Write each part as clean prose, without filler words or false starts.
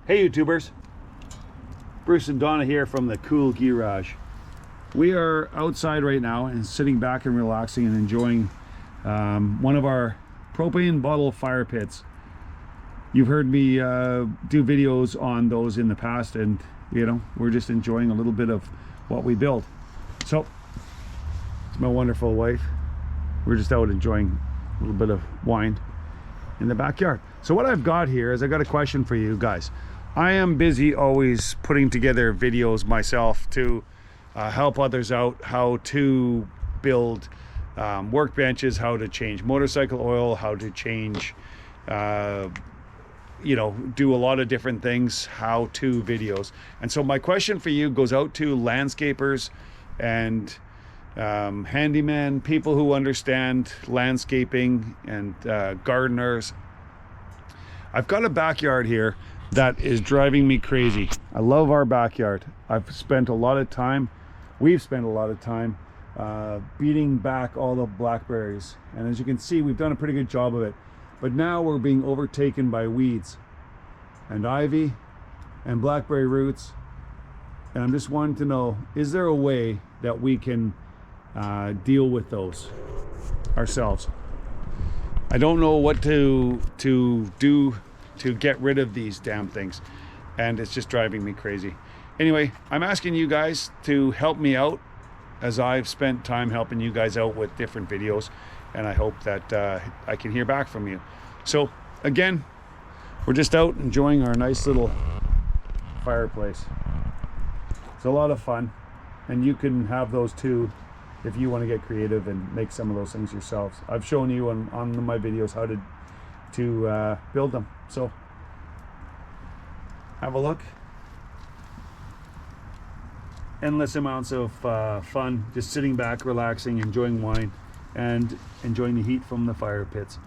Hey YouTubers, Bruce and Donna here from the cool Geerage. We are outside right now and sitting back and relaxing and enjoying one of our propane bottle fire pits. You've heard me do videos on those in the past, and you know, we're just enjoying a little bit of what we built. So it's my wonderful wife. We're just out enjoying a little bit of wine in the backyard. So what I've got here is I got a question for you guys. I am busy always putting together videos myself to help others out, how to build workbenches, how to change motorcycle oil, how to change you know, do a lot of different things, how-to videos. And so my question for you goes out to landscapers and handyman, people who understand landscaping, and gardeners. I've got a backyard here that is driving me crazy. I love our backyard. I've spent a lot of time, we've spent a lot of time beating back all the blackberries, and as you can see, we've done a pretty good job of it. But now we're being overtaken by weeds and ivy and blackberry roots, and I'm just wanting to know, is there a way that we can deal with those ourselves? I don't know what to do to get rid of these damn things, and it's just driving me crazy. Anyway, I'm asking you guys to help me out, as I've spent time helping you guys out with different videos, and I hope that I can hear back from you. So again, we're just out enjoying our nice little fireplace. It's a lot of fun, and you can have those too if you want to get creative and make some of those things yourselves. I've shown you on my videos how to build them, so have a look. Endless amounts of fun, just sitting back, relaxing, enjoying wine, and enjoying the heat from the fire pits.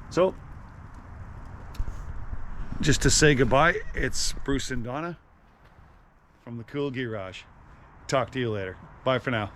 So just to say goodbye, it's Bruce and Donna from the cool Geerage. Talk to you later. Bye for now.